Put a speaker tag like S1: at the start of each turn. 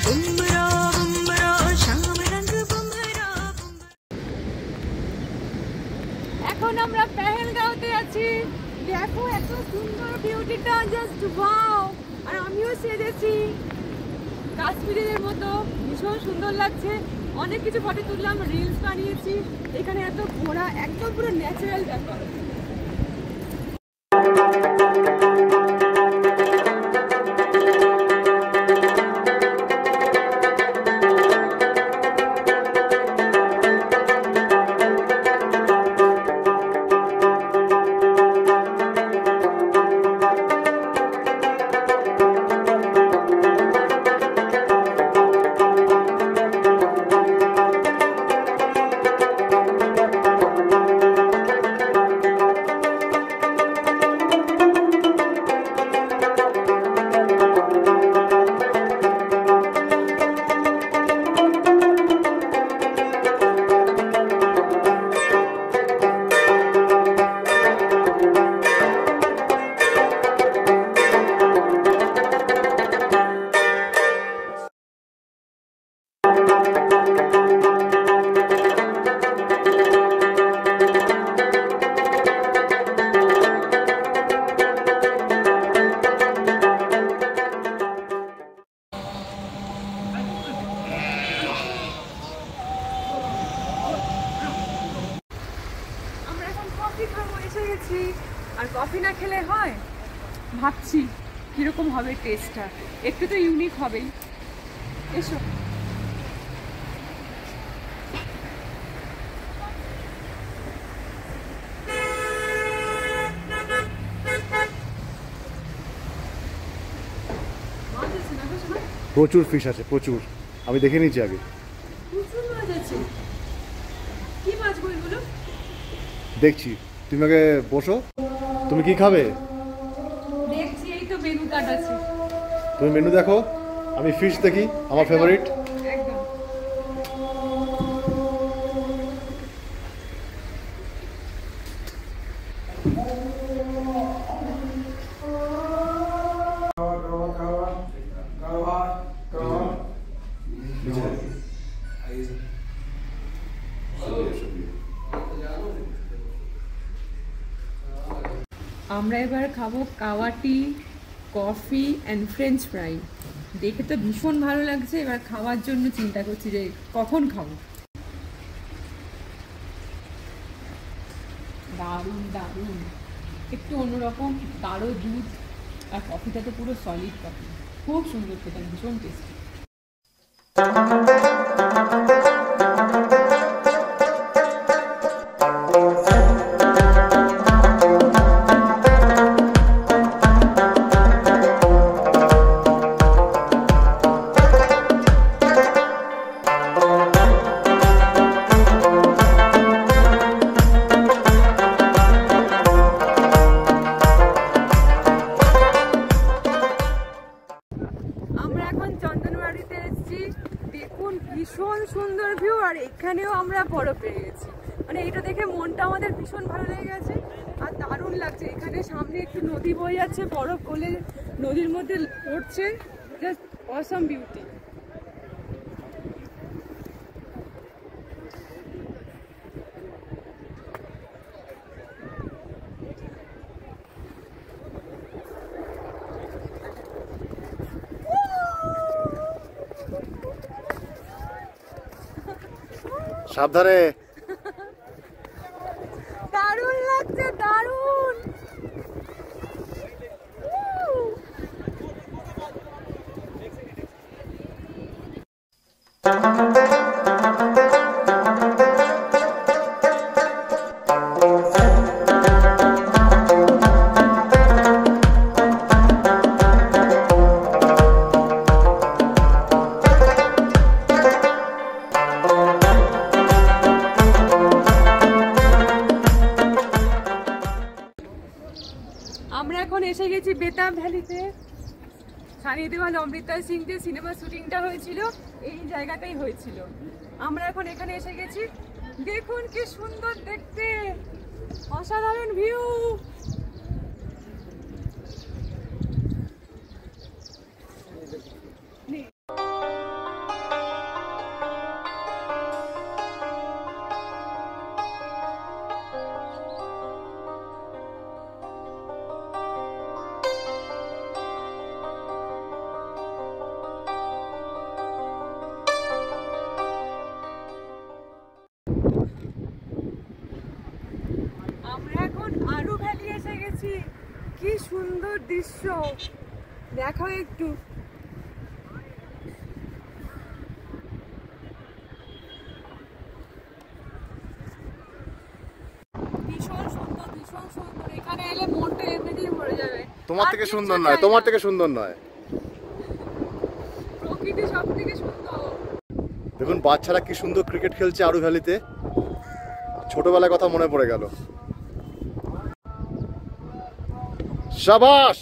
S1: এখন আমরা পেহেলগাঁওতে আছি। দেখো এত সুন্দর বিউটিটা, জাস্ট ওয়াও। আর আমিও সেজেছি কাশ্মীরের মতো, ভীষণ সুন্দর লাগছে। অনেক কিছু ফটো তুললাম, রিলস বানিয়েছি। এখানে এত ঘোরা, একদম পুরো ন্যাচারাল ব্যাপার। আর কফি না খেলে হয়, ভাবছি কিরকম হবে টেস্টটা, একটু তো ইউনিক হবেই। এসো।
S2: প্রচুর ফিশ আছে, প্রচুর। আমি দেখে নিয়েছি আগে।
S1: প্রচুর মাছ আছে। কি মাছ বলগুলো?
S2: দেখছি, তুমি আগে বসো। তুমি কি খাবে?
S1: দেখছি, এই তো মেনু কার্ড আছে।
S2: তুমি মেনু দেখো, আমি ফিশ দেখি, আমার ফেভারিট।
S1: একদম। আমরা এবার খাবো কাওয়াটি, কফি অ্যান্ড ফ্রেঞ্চ ফ্রাই। দেখে তো ভীষণ ভালো লাগছে, এবার খাওয়ার জন্য চিন্তা করছি যে কখন খাবো। দারুণ দারুণ, একটু অন্যরকম, গাঢ় দুধ আর কফিটা তো পুরো সলিড কফি, খুব সুন্দর খেতে, ভীষণ টেস্টি। ভীষণ সুন্দর ভিউ, আর এখানেও আমরা বরফ পেয়ে গেছি। মানে এটা দেখে মনটা আমাদের ভীষণ ভালো লেগে গেছে আর দারুণ লাগছে। এখানে সামনে একটু নদী বয়ে যাচ্ছে, বরফ গলে নদীর মধ্যে পড়ছে, জাস্ট অসাম বিউটি।
S2: সাবধানে।
S1: দারুণ লাগছে, দারুণ। আমরা এখন এসে গেছি বেতাব ভ্যালিতে। সানি দেওয়াল, অমৃতা সিং যে সিনেমা শুটিংটা হয়েছিল এই জায়গাটাই হয়েছিল। আমরা এখন এখানে এসে গেছি। দেখুন কি সুন্দর দেখতে, অসাধারণ ভিউ। এখন আরু ভ্যালি এসে গেছি। কি সুন্দর দৃশ্য, দেখো একটু। ভীষণ সুন্দর, ভীষণ সুন্দর। এখানে এলে মনটা এমনিতেই ভরে যাবে।
S2: তোমার
S1: আর
S2: থেকে
S1: কিচ্ছু
S2: সুন্দর
S1: চাই
S2: নয়,
S1: না।
S2: তোমার থেকে সুন্দর নয়।
S1: প্রকৃতি সব থেকে সুন্দর।
S2: দেখুন বাচ্চারা কি সুন্দর ক্রিকেট খেলছে আরু ভ্যালিতে। ছোটবেলার কথা মনে পড়ে গেল। শাবাশ।